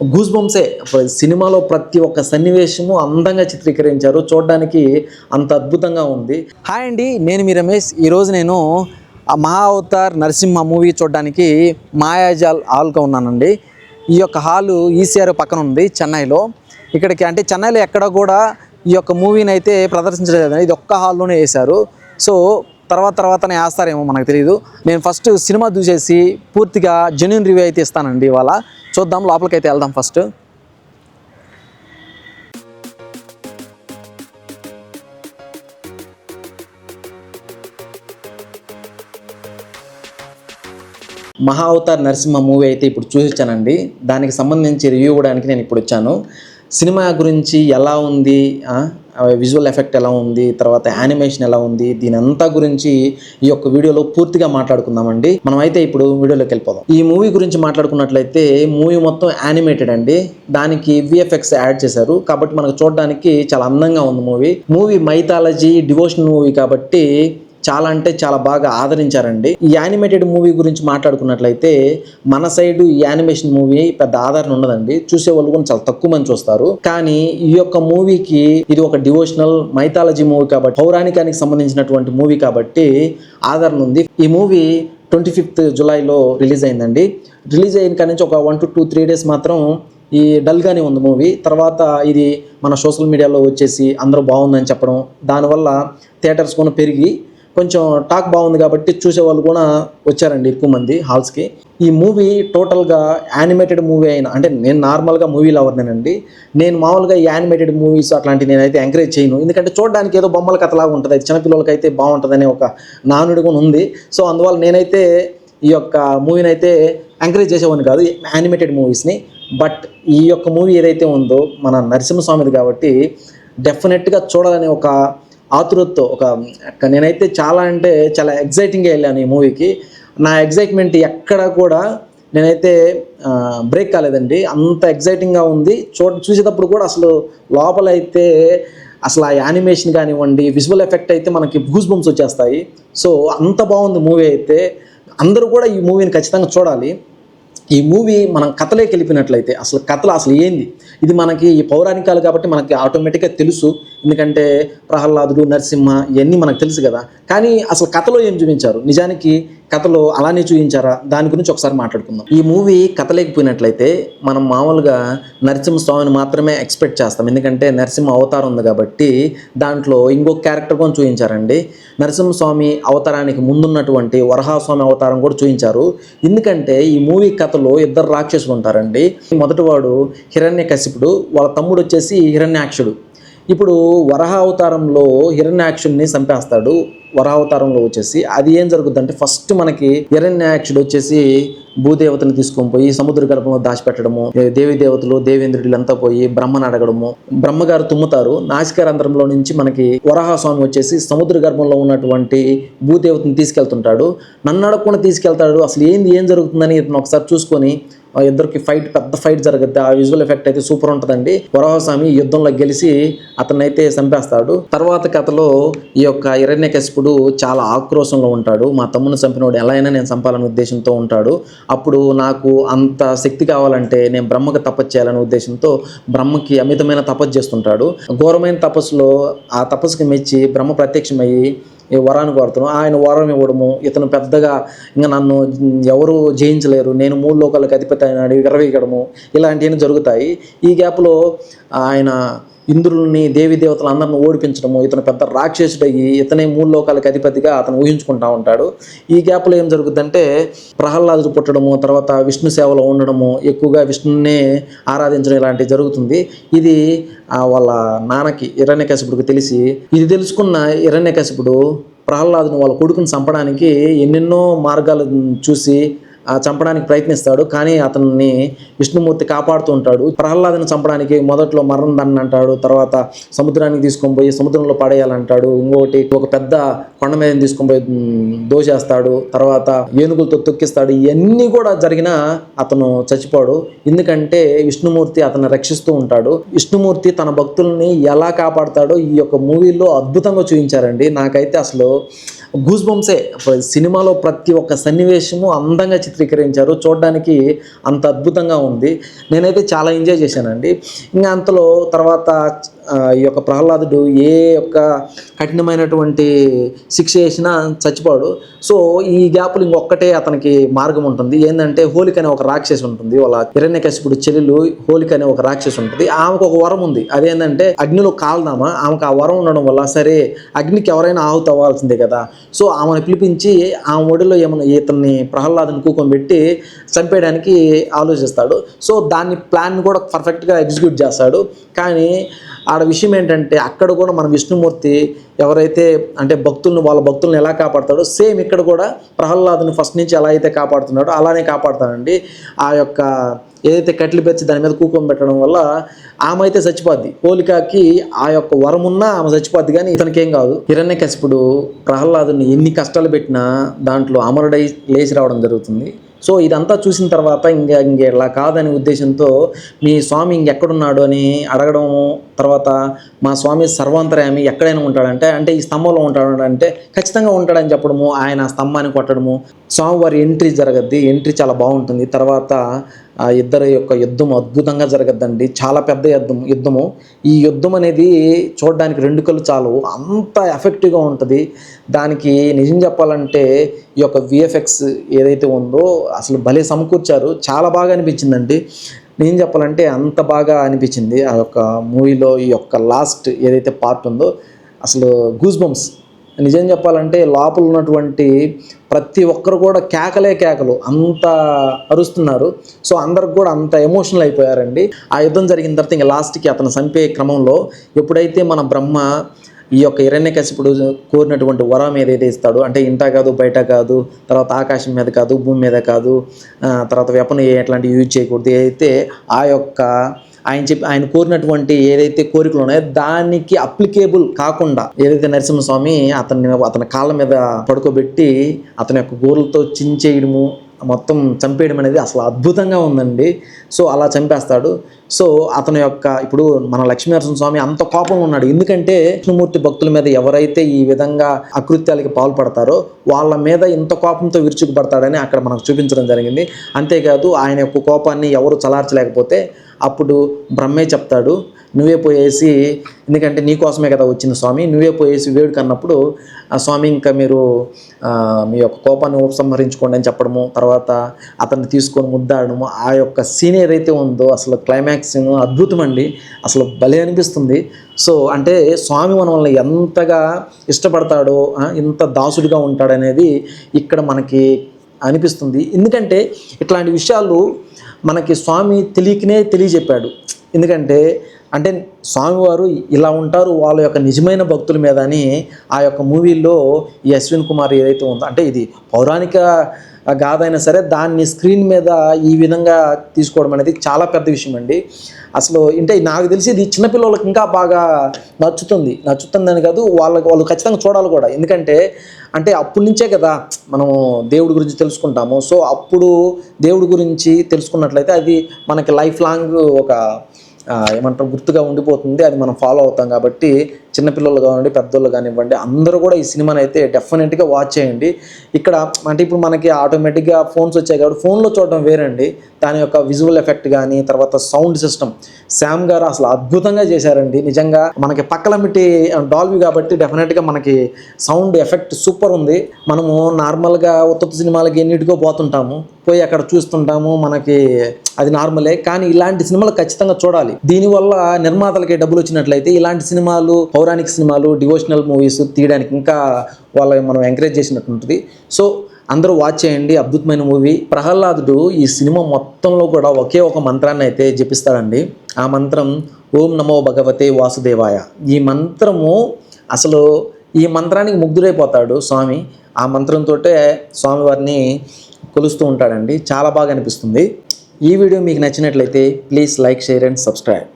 Goose బంప్సే. సినిమాలో ప్రతి ఒక్క సన్నివేశము అందంగా చిత్రీకరించారు, చూడడానికి అంత అద్భుతంగా ఉంది. హాయ్ అండి, నేను మీ రమేష్. ఈరోజు నేను మహా అవతార్ నరసింహ మూవీ చూడడానికి మాయాజాల్ హాల్గా ఉన్నానండి. ఈ యొక్క హాలు ఈసీఆర్ పక్కన ఉంది చెన్నైలో. ఇక్కడికి అంటే చెన్నైలో ఎక్కడ కూడా ఈ యొక్క మూవీని అయితే ప్రదర్శించలేదండి, ఇది ఒక్క హాల్లోనే వేశారు. సో తర్వాతనే వేస్తారేమో మనకు తెలియదు. నేను ఫస్ట్ సినిమా చూసేసి పూర్తిగా జెన్యూన్ రివ్యూ అయితే ఇస్తానండి ఇవాళ. చూద్దాం, లోపలికైతే వెళ్దాం ఫస్ట్. మహా అవతార్ నరసింహ మూవీ అయితే ఇప్పుడు చూసొచ్చానండి. దానికి సంబంధించి రివ్యూ ఇవ్వడానికి నేను ఇప్పుడు వచ్చాను. సినిమా గురించి ఎలా ఉంది, విజువల్ ఎఫెక్ట్ ఎలా ఉంది, తర్వాత యానిమేషన్ ఎలా ఉంది, దీని అంతా గురించి ఈ యొక్క వీడియోలో పూర్తిగా మాట్లాడుకుందామండి. మనం అయితే ఇప్పుడు వీడియోలోకి వెళ్ళిపోదాం. ఈ మూవీ గురించి మాట్లాడుకున్నట్లయితే మూవీ మొత్తం యానిమేటెడ్ అండి. దానికి విఎఫ్ఎక్స్ యాడ్ చేశారు కాబట్టి మనకు చూడడానికి చాలా అందంగా ఉంది. మూవీ మైథాలజీ డివోషన్ మూవీ కాబట్టి చాలా అంటే చాలా బాగా ఆదరించారండి. ఈ యానిమేటెడ్ మూవీ గురించి మాట్లాడుకున్నట్లయితే మన సైడ్ ఈ యానిమేషన్ మూవీ పెద్ద ఆదరణ ఉండదండి, చూసే వాళ్ళు కూడా చాలా తక్కువ మంది చూస్తారు. కానీ ఈ యొక్క మూవీకి ఇది ఒక డివోషనల్ మైథాలజీ మూవీ కాబట్టి, పౌరాణికానికి సంబంధించినటువంటి మూవీ కాబట్టి ఆదరణ ఉంది. ఈ మూవీ 25th జూలైలో రిలీజ్ అయిందండి. రిలీజ్ అయిన కాడి నుంచి ఒక 1 to 3 days మాత్రం ఈ డల్గానే ఉంది మూవీ. తర్వాత ఇది మన సోషల్ మీడియాలో వచ్చేసి అందరూ బాగుందని చెప్పడం, దానివల్ల థియేటర్స్ కూడా పెరిగి కొంచెం టాక్ బాగుంది కాబట్టి చూసేవాళ్ళు కూడా వచ్చారండి ఎక్కువ మంది హాల్స్కి. ఈ మూవీ టోటల్గా యానిమేటెడ్ మూవీ అయినా, అంటే నేను నార్మల్గా మూవీ లవర్నేనండి. నేను మామూలుగా ఈ యానిమేటెడ్ మూవీస్ అట్లాంటివి నేనైతే ఎంకరేజ్ చేయను, ఎందుకంటే చూడడానికి ఏదో బొమ్మల కథలాగా ఉంటుంది, అది చిన్నపిల్లలకైతే బాగుంటుందనే ఒక నానుడి కూడా ఉంది. సో అందువల్ల నేనైతే ఈ యొక్క మూవీని అయితే ఎంకరేజ్ చేసేవాడిని కాదు, యానిమేటెడ్ మూవీస్ని. బట్ ఈ యొక్క మూవీ ఏదైతే ఉందో మన నరసింహస్వామిది కాబట్టి డెఫినెట్గా చూడాలని ఒక ఆతురతతో నేనైతే చాలా అంటే చాలా ఎగ్జైటింగ్గా వెళ్ళాను ఈ మూవీకి. నా ఎగ్జైట్మెంట్ ఎక్కడ కూడా నేనైతే బ్రేక్ కాలేదండి, అంత ఎగ్జైటింగ్గా ఉంది. చూసేటప్పుడు కూడా అసలు లోపలైతే అసలు ఆ యానిమేషన్ కానివ్వండి, విజువల్ ఎఫెక్ట్ అయితే మనకి గూస్ బంప్స్ వచ్చేస్తాయి. సో అంత బాగుంది మూవీ అయితే. అందరూ కూడా ఈ మూవీని ఖచ్చితంగా చూడాలి. ఈ మూవీ మనం కథలోకి వెళ్ళిపోయినట్లయితే అసలు ఏంది, ఇది మనకి ఈ పౌరాణికాలు కాబట్టి మనకి ఆటోమేటిక్గా తెలుసు, ఎందుకంటే ప్రహ్లాదుడు, నరసింహ ఇవన్నీ మనకు తెలుసు కదా. కానీ అసలు కథలో ఏం చూపించారు, నిజానికి కథలో అలానే చూపించారా, దాని గురించి ఒకసారి మాట్లాడుకుందాం. ఈ మూవీ కథ లేకపోయినట్లయితే మనం మామూలుగా నరసింహస్వామిని మాత్రమే ఎక్స్పెక్ట్ చేస్తాం, ఎందుకంటే నరసింహ అవతారం ఉంది కాబట్టి. దాంట్లో ఇంకొక క్యారెక్టర్ కూడా చూపించారండి. నరసింహస్వామి అవతారానికి ముందున్నటువంటి వరహాస్వామి అవతారం కూడా చూపించారు. ఎందుకంటే ఈ మూవీ కథలో ఇద్దరు రాక్షసులు ఉంటారండి. మొదటివాడు హిరణ్యకశిపుడు, వాళ్ళ తమ్ముడు వచ్చేసి హిరణ్యాక్షుడు. ఇప్పుడు వరహ అవతారంలో హిరణ్యాక్షుడిని చంపేస్తాడు. వరహ అవతారంలో వచ్చేసి అది ఏం జరుగుతుందంటే, ఫస్ట్ మనకి హిరణ్యాక్షుడు వచ్చేసి భూదేవతని తీసుకొని పోయి సముద్ర గర్భంలో దాచిపెట్టడము, దేవి దేవతలు దేవేంద్రులంతా పోయి బ్రహ్మను అడగడము, బ్రహ్మగారు తుమ్ముతారు, నాసికారంధ్రంలో నుంచి మనకి వరాహస్వామి వచ్చేసి సముద్ర గర్భంలో ఉన్నటువంటి భూదేవతని తీసుకెళ్తుంటాడు. నన్ను అడగకుండా తీసుకెళ్తాడు. అసలు ఏం జరుగుతుందని ఇతను ఒకసారి చూసుకొని ఇద్దరికి పెద్ద ఫైట్ జరుగుద్ది. ఆ విజువల్ ఎఫెక్ట్ అయితే సూపర్ ఉంటుందండి. వరాహస్వామి యుద్ధంలో గెలిచి అతనైతే చంపేస్తాడు. తర్వాత కథలో ఈ యొక్క హిరణ్యకశిపుడు చాలా ఆక్రోశంలో ఉంటాడు. మా తమ్ముని చంపినోడు ఎలా అయినా నేను చంపాలనే ఉద్దేశంతో ఉంటాడు. అప్పుడు నాకు అంత శక్తి కావాలంటే నేను బ్రహ్మకు తపస్సు చేయాలనే ఉద్దేశంతో బ్రహ్మకి అమితమైన తపస్సు చేస్తుంటాడు. ఘోరమైన తపస్సులో ఆ తపస్సుకి మెచ్చి బ్రహ్మ ప్రత్యక్షమయ్యి ఈ వరాన్ని కోరుతాను. ఆయన వరం ఇవ్వడము, ఇతను పెద్దగా ఇంకా నన్ను ఎవరు జయించలేరు, నేను 3 లోకాలకు అధిపతి అయినాడు విరవీయడము, ఇలాంటివన్నీ జరుగుతాయి. ఈ గ్యాప్లో ఆయన ఇంద్రుల్ని దేవి దేవతలు అందరిని ఓడిపించడము, ఇతను పెద్ద రాక్షసుడయ్యి ఇతనే 3 లోకాలకు అధిపతిగా అతను ఊహించుకుంటూ ఉంటాడు. ఈ గ్యాప్లో ఏం జరుగుతుందంటే ప్రహ్లాదుడు పుట్టడము, తర్వాత విష్ణు సేవలో ఉండడము, ఎక్కువగా విష్ణునే ఆరాధించడం ఇలాంటివి జరుగుతుంది. ఇది వాళ్ళ నాన్నకి హిరణ్యకశిపుడికి తెలిసి, ఇది తెలుసుకున్న హిరణ్యకశిపుడు ప్రహ్లాదుని వాళ్ళ కొడుకుని చంపడానికి ఎన్నెన్నో మార్గాలు చూసి చంపడానికి ప్రయత్నిస్తాడు. కానీ అతన్ని విష్ణుమూర్తి కాపాడుతూ ఉంటాడు. ప్రహ్లాదుని చంపడానికి మొదట్లో మరణం దండ అంటాడు, తర్వాత సముద్రానికి తీసుకొని పోయి సముద్రంలో పడేయాలంటాడు, ఇంకొకటి ఒక పెద్ద కొండ మీద తీసుకొని పోయి దోచేస్తాడు, తర్వాత ఏనుగులతో తొక్కిస్తాడు. ఇవన్నీ కూడా జరిగినా అతను చచ్చిపోడు, ఎందుకంటే విష్ణుమూర్తి అతన్ని రక్షిస్తూ ఉంటాడు. విష్ణుమూర్తి తన భక్తుల్ని ఎలా కాపాడుతాడో ఈ యొక్క మూవీలో అద్భుతంగా చూపించారండి. నాకైతే అసలు గూస్ బంప్సే. సినిమాలో ప్రతి ఒక్క సన్నివేశము అందంగా చిత్రీకరించారు, చూడడానికి అంత అద్భుతంగా ఉంది. నేనైతే చాలా ఎంజాయ్ చేశానండి. ఇంకా అంతలో తర్వాత ఈ యొక్క ప్రహ్లాదుడు ఏ యొక్క కఠినమైనటువంటి శిక్ష చేసినా చచ్చిపోడు. సో ఈ గ్యాప్లు ఇంకొక్కటే అతనికి మార్గం ఉంటుంది. ఏంటంటే హోలిక అనే ఒక రాక్షసి ఉంటుంది, వాళ్ళ హిరణ్యకశిపుడు చెల్లెలు హోలిక అనే ఒక రాక్షసి ఉంటుంది. ఆమెకు ఒక వరం ఉంది, అదేంటంటే అగ్నిలో కాల్దామా. ఆమెకు ఆ వరం ఉండడం వల్ల సరే అగ్నికి ఎవరైనా ఆహుతి అవ్వాల్సిందే కదా. సో ఆమెను పిలిపించి ఆమె ఒడిలో ఏమన్నా ఇతన్ని ప్రహ్లాదుని కూకొనిపెట్టి చంపేయడానికి ఆలోచిస్తాడు. సో దాన్ని ప్లాన్ కూడా పర్ఫెక్ట్గా ఎగ్జిక్యూట్ చేస్తాడు. కానీ ఆడ విషయం ఏంటంటే అక్కడ కూడా మన విష్ణుమూర్తి ఎవరైతే అంటే వాళ్ళ భక్తులను ఎలా కాపాడుతాడో సేమ్ ఇక్కడ కూడా ప్రహ్లాదుని ఫస్ట్ నుంచి ఎలా అయితే కాపాడుతున్నాడో అలానే కాపాడుతాడండి. ఆ యొక్క ఏదైతే కట్లు పెంచి దాని మీద కూకొని పెట్టడం వల్ల ఆమె అయితే చచ్చిపోద్ది. హోలికకి ఆ యొక్క వరం ఉన్నా ఆమె చచ్చిపోద్ది, కానీ ఇతనికి ఏం కాదు. హిరణ్యకశిపుడు ప్రహ్లాదుని ఎన్ని కష్టాలు పెట్టినా దాంట్లో అమరుడై లేచి రావడం జరుగుతుంది. సో ఇదంతా చూసిన తర్వాత ఇలా కాదనే ఉద్దేశంతో మీ స్వామి ఇంకెక్కడున్నాడు అని అడగడం, తర్వాత మా స్వామి సర్వాంతర్యామి ఎక్కడైనా ఉంటాడంటే, అంటే ఈ స్తంభంలో ఉంటాడంటే ఖచ్చితంగా ఉంటాడని చెప్పడము, ఆయన స్తంభాన్ని కొట్టడము, స్వామివారి ఎంట్రీ జరగద్ది. ఎంట్రీ చాలా బాగుంటుంది. తర్వాత ఆ ఇద్దరి యొక్క యుద్ధం అద్భుతంగా జరగద్దండి, చాలా పెద్ద యుద్ధము. ఈ యుద్ధం అనేది చూడడానికి 2 కళ్ళు చాలు, అంత ఎఫెక్టివ్గా ఉంటుంది. దానికి నిజం చెప్పాలంటే ఈ యొక్క విఎఫ్ఎక్స్ ఏదైతే ఉందో అసలు భలే సమకూర్చారు, చాలా బాగా అనిపించిందండి. నిజం చెప్పాలంటే అంత బాగా అనిపించింది ఆ యొక్క మూవీలో. ఈ యొక్క లాస్ట్ ఏదైతే పార్ట్ ఉందో అసలు గూస్ బంప్స్. నిజం చెప్పాలంటే లోపల ఉన్నటువంటి ప్రతి ఒక్కరు కూడా కేకలు అంత అరుస్తున్నారు. సో అందరికి కూడా అంత ఎమోషనల్ అయిపోయారండి. ఆ యుద్ధం జరిగిన తర్వాత ఇంకా లాస్ట్కి అతను చంపే క్రమంలో ఎప్పుడైతే మన బ్రహ్మ ఈ యొక్క హిరణ్యకశిపుడు కోరినటువంటి వరం ఏదైతే ఇస్తాడో, అంటే ఇంట కాదు బయట కాదు, తర్వాత ఆకాశం మీద కాదు భూమి మీద కాదు, తర్వాత వెపన్ ఎట్లాంటివి యూజ్ చేయకూడదు, ఏదైతే ఆ యొక్క ఆయన కోరినటువంటి ఏదైతే కోరికలు ఉన్నాయో దానికి అప్లికేబుల్ కాకుండా ఏదైతే నరసింహస్వామి అతని కాళ్ళ మీద పడుకోబెట్టి అతని యొక్క గోర్లతో చించేయడము, మొత్తం చంపేయడం అనేది అసలు అద్భుతంగా ఉందండి. సో అలా చంపేస్తాడు. సో అతని యొక్క ఇప్పుడు మన లక్ష్మీనరసింహస్వామి అంత కోపంగా ఉన్నాడు. ఎందుకంటే విష్ణుమూర్తి భక్తుల మీద ఎవరైతే ఈ విధంగా అకృత్యాలకి పాల్పడతారో వాళ్ళ మీద ఇంత కోపంతో విరుచుకుపడతాడని అక్కడ మనకు చూపించడం జరిగింది. అంతేకాదు ఆయన యొక్క కోపాన్ని ఎవరు చలార్చలేకపోతే అప్పుడు బ్రహ్మే చెప్తాడు, నువ్వే పోయేసి, ఎందుకంటే నీకోసమే కదా వచ్చింది స్వామి, నువ్వే పోయేసి వేడుక అన్నప్పుడు ఆ స్వామి ఇంకా మీరు మీ యొక్క కోపాన్ని ఉపసంహరించుకోండి అని చెప్పడము, తర్వాత అతన్ని తీసుకొని ముద్దాడము, ఆ యొక్క సీన్ ఏదైతే ఉందో అసలు క్లైమాక్స్ అద్భుతం అండి, అసలు భలే అనిపిస్తుంది. సో అంటే స్వామి మనల్ని ఎంతగా ఇష్టపడతాడో, ఇంత దాసుడిగా ఉంటాడనేది ఇక్కడ మనకి అనిపిస్తుంది. ఎందుకంటే ఇట్లాంటి విషయాలు మనకి స్వామి తెలియజెప్పాడు. ఎందుకంటే అంటే స్వామివారు ఇలా ఉంటారు వాళ్ళ యొక్క నిజమైన భక్తుల మీద అని ఆ యొక్క మూవీలో ఈ అశ్విన్ కుమార్ ఏదైతే ఉందో, అంటే ఇది పౌరాణిక గాథ అయినా సరే దాన్ని స్క్రీన్ మీద ఈ విధంగా తీసుకోవడం అనేది చాలా పెద్ద విషయం అండి. అసలు అంటే నాకు తెలిసి ఇది చిన్నపిల్లలకి ఇంకా బాగా నచ్చుతుందని కాదు, వాళ్ళు ఖచ్చితంగా చూడాలి కూడా. ఎందుకంటే అంటే అప్పటి నుంచే కదా మనము దేవుడి గురించి తెలుసుకుంటాము. సో అప్పుడు దేవుడి గురించి తెలుసుకున్నట్లయితే అది మనకి లైఫ్ లాంగ్ ఒక ఏమంటారు గుర్తుగా ఉండిపోతుంది, అది మనం ఫాలో అవుతాం. కాబట్టి చిన్నపిల్లలు కానివ్వండి పెద్దోళ్ళు కానివ్వండి అందరూ కూడా ఈ సినిమాని అయితే డెఫినెట్గా వాచ్ చేయండి. ఇక్కడ అంటే ఇప్పుడు మనకి ఆటోమేటిక్గా ఫోన్స్ వచ్చాయి కాబట్టి ఫోన్లో చూడడం వేరండి, దాని యొక్క విజువల్ ఎఫెక్ట్ కానీ తర్వాత సౌండ్ సిస్టమ్ శామ్ గారు అసలు అద్భుతంగా చేశారండి. నిజంగా మనకి పక్కలమిటి డాల్బీ కాబట్టి డెఫినెట్గా మనకి సౌండ్ ఎఫెక్ట్ సూపర్ ఉంది. మనము నార్మల్గా ఉత్త సినిమాలకి ఎన్నిటికో పోతుంటాము, పోయి అక్కడ చూస్తుంటాము, మనకి అది నార్మలే. కానీ ఇలాంటి సినిమాలు ఖచ్చితంగా చూడాలి. దీనివల్ల నిర్మాతలకి డబ్బులు వచ్చినట్లయితే ఇలాంటి సినిమాలు, పౌరాణిక సినిమాలు, డివోషనల్ మూవీస్ తీయడానికి ఇంకా మనం ఎంకరేజ్ చేసినట్టు ఉంటుంది. సో అందరూ వాచ్ చేయండి, అద్భుతమైన మూవీ. ప్రహ్లాదుడు ఈ సినిమా మొత్తంలో కూడా ఒకే ఒక మంత్రాన్ని అయితే జపిస్తాడండి. ఆ మంత్రం ఓం నమో భగవతే వాసుదేవాయ. ఈ మంత్రము అసలు ఈ మంత్రానికి ముగ్ధుడైపోతాడు స్వామి. ఆ మంత్రంతో స్వామివారిని కొలుస్తూ ఉంటాడండి, చాలా బాగా అనిపిస్తుంది. ఈ వీడియో మీకు నచ్చినట్లయితే please like, share and subscribe.